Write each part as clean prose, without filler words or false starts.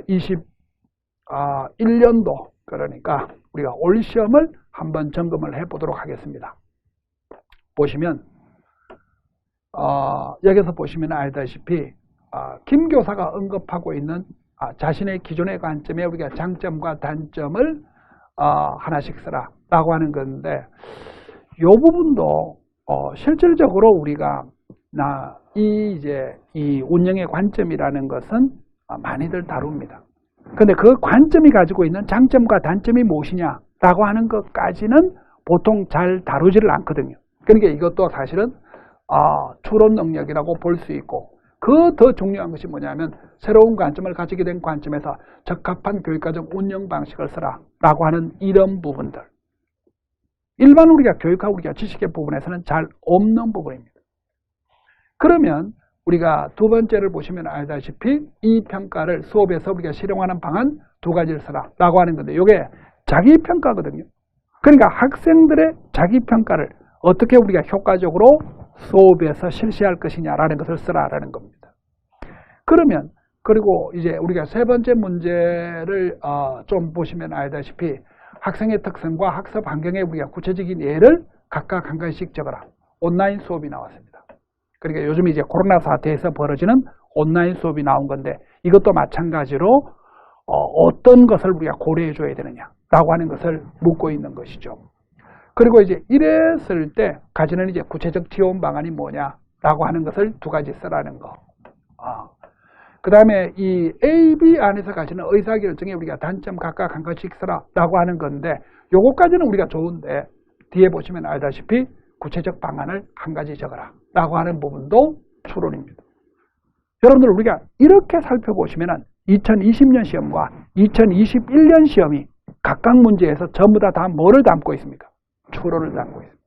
21년도 그러니까 우리가 올 시험을 한번 점검을 해보도록 하겠습니다. 보시면 여기서 보시면 알다시피 김 교사가 언급하고 있는 자신의 기존의 관점에 우리가 장점과 단점을 하나씩 쓰라 라고 하는 건데 이 부분도 실질적으로 우리가 이 운영의 관점이라는 것은 많이들 다룹니다. 근데 그 관점이 가지고 있는 장점과 단점이 무엇이냐라고 하는 것까지는 보통 잘 다루지를 않거든요. 그러니까 이것도 사실은 추론 능력이라고 볼 수 있고 그 더 중요한 것이 뭐냐면 새로운 관점을 가지게 된 관점에서 적합한 교육과정 운영 방식을 쓰라라고 하는 이런 부분들. 일반 우리가 교육하고 우리가 지식의 부분에서는 잘 없는 부분입니다. 그러면 우리가 두 번째를 보시면 알다시피 이 평가를 수업에서 우리가 실용하는 방안 두 가지를 쓰라라고 하는 건데 이게 자기평가거든요. 그러니까 학생들의 자기평가를 어떻게 우리가 효과적으로 수업에서 실시할 것이냐라는 것을 쓰라라는 겁니다. 그러면 그리고 이제 우리가 세 번째 문제를 좀 보시면 알다시피 학생의 특성과 학습 환경에 우리가 구체적인 예를 각각 한 가지씩 적어라. 온라인 수업이 나왔습니다. 그러니까 요즘 이제 코로나 사태에서 벌어지는 온라인 수업이 나온 건데 이것도 마찬가지로 어떤 것을 우리가 고려해 줘야 되느냐라고 하는 것을 묻고 있는 것이죠. 그리고 이제 이랬을 때 가지는 이제 구체적 지원 방안이 뭐냐라고 하는 것을 두 가지 쓰라는 거. 그 다음에 이 A, B 안에서 가지는 의사결정에 우리가 단점 각각 한 가지씩 쓰라라고 하는 건데 요거까지는 우리가 좋은데 뒤에 보시면 알다시피 구체적 방안을 한 가지 적어라 라고 하는 부분도 추론입니다. 여러분들 우리가 이렇게 살펴보시면 2020년 시험과 2021년 시험이 각각 문제에서 전부 다 뭐를 담고 있습니까? 추론을 담고 있습니다.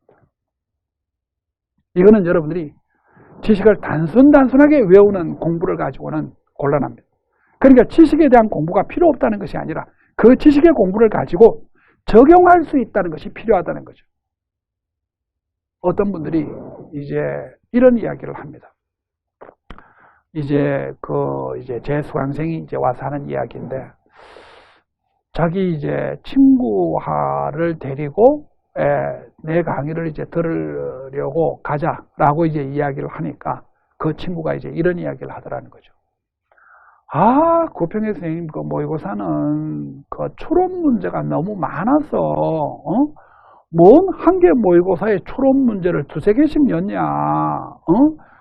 이거는 여러분들이 지식을 단순하게 외우는 공부를 가지고는 곤란합니다. 그러니까 지식에 대한 공부가 필요 없다는 것이 아니라 그 지식의 공부를 가지고 적용할 수 있다는 것이 필요하다는 거죠. 어떤 분들이 이제 이런 이야기를 합니다. 이제 제 수강생이 이제 와서 하는 이야기인데 자기 이제 친구를 데리고 내 강의를 이제 들으려고 가자라고 이제 이야기를 하니까 그 친구가 이제 이런 이야기를 하더라는 거죠. 고평의 선생님, 그 모의고사는 그 추론 문제가 너무 많아서, 뭔 한 개 모의고사에 추론 문제를 두세 개씩 냈냐,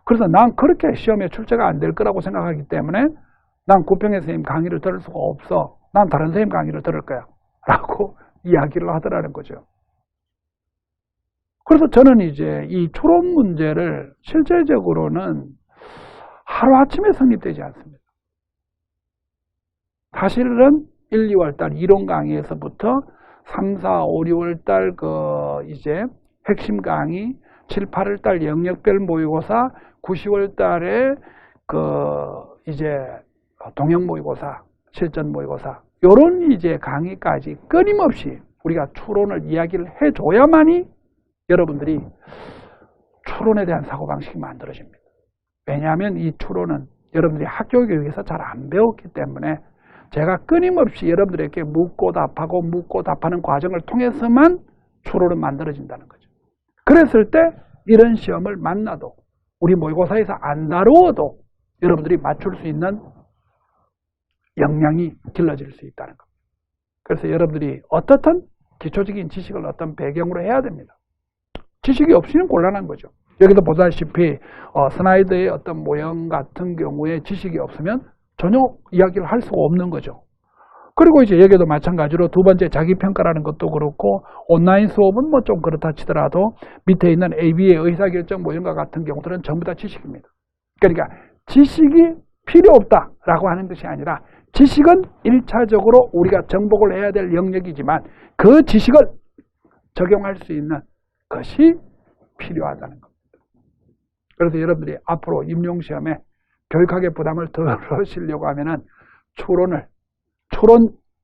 그래서 난 그렇게 시험에 출제가 안 될 거라고 생각하기 때문에 난 고평의 선생님 강의를 들을 수가 없어. 난 다른 선생님 강의를 들을 거야. 라고 이야기를 하더라는 거죠. 그래서 저는 이제 이 추론 문제를 실질적으로는 하루아침에 성립되지 않습니다. 사실은 1, 2월달 이론 강의에서부터 3, 4, 5, 6월달 이제 핵심 강의, 7, 8월달 영역별 모의고사, 9, 10월달에 이제 동형 모의고사, 실전 모의고사, 요런 이제 강의까지 끊임없이 우리가 추론을 이야기를 해줘야만이 여러분들이 추론에 대한 사고방식이 만들어집니다. 왜냐하면 이 추론은 여러분들이 학교 교육에서 잘 안 배웠기 때문에 제가 끊임없이 여러분들에게 묻고 답하는 과정을 통해서만 추론은 만들어진다는 거죠. 그랬을 때 이런 시험을 만나도 우리 모의고사에서 안 다루어도 여러분들이 맞출 수 있는 역량이 길러질 수 있다는 겁니다. 그래서 여러분들이 어떻든 기초적인 지식을 어떤 배경으로 해야 됩니다. 지식이 없이는 곤란한 거죠. 여기도 보다시피 슬라이드의 어떤 모형 같은 경우에 지식이 없으면 전혀 이야기를 할 수가 없는 거죠. 그리고 이제 여기도 마찬가지로 두 번째 자기평가라는 것도 그렇고 온라인 수업은 뭐 좀 그렇다 치더라도 밑에 있는 AB의 의사결정 모형과 같은 경우들은 전부 다 지식입니다. 그러니까 지식이 필요 없다라고 하는 것이 아니라 지식은 1차적으로 우리가 정복을 해야 될 영역이지만 그 지식을 적용할 수 있는 것이 필요하다는 겁니다. 그래서 여러분들이 앞으로 임용시험에 교육학의 부담을 덜으시려고 하면은 추론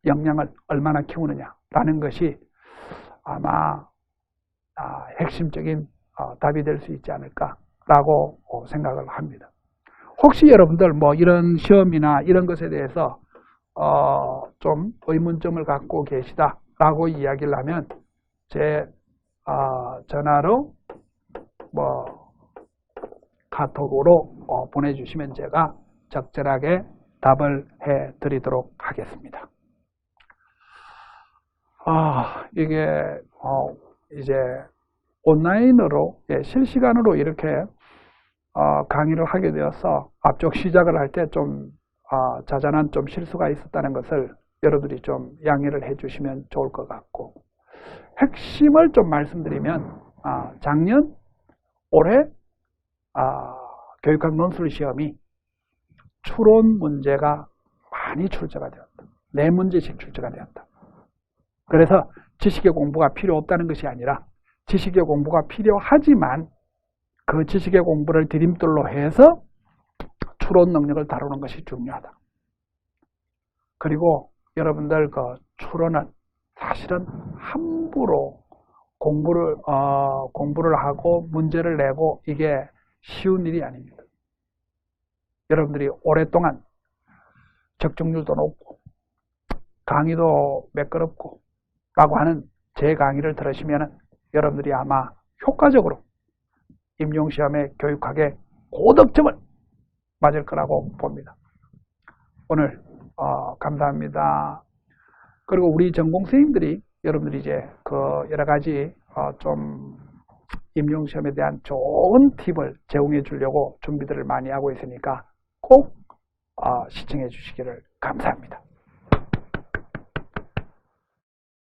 역량을 얼마나 키우느냐라는 것이 아마 핵심적인 답이 될 수 있지 않을까라고 생각을 합니다. 혹시 여러분들 뭐 이런 시험이나 이런 것에 대해서 좀 의문점을 갖고 계시다라고 이야기를 하면 제 전화로 카톡으로 보내주시면 제가 적절하게 답을 해 드리도록 하겠습니다. 이게 이제 온라인으로 실시간으로 이렇게 강의를 하게 되어서 앞쪽 시작을 할 때 좀 자잘한 좀 실수가 있었다는 것을 여러분들이 좀 양해를 해 주시면 좋을 것 같고, 핵심을 좀 말씀드리면 작년 올해 교육학 논술 시험이 추론 문제가 많이 출제가 되었다. 4문제씩 출제가 되었다. 그래서 지식의 공부가 필요 없다는 것이 아니라 지식의 공부가 필요하지만 그 지식의 공부를 디딤돌로 해서 추론 능력을 다루는 것이 중요하다. 그리고 여러분들 그 추론은 사실은 함부로 공부를 하고 문제를 내고 이게 쉬운 일이 아닙니다. 여러분들이 오랫동안 적중률도 높고 강의도 매끄럽고 라고 하는 제 강의를 들으시면 여러분들이 아마 효과적으로 임용시험의 교육학의 고득점을 맞을 거라고 봅니다. 오늘 감사합니다. 그리고 우리 전공 선생님들이 여러분들이 이제 그 여러 가지 좀 임용시험에 대한 좋은 팁을 제공해 주려고 준비들을 많이 하고 있으니까 꼭 시청해 주시기를 감사합니다.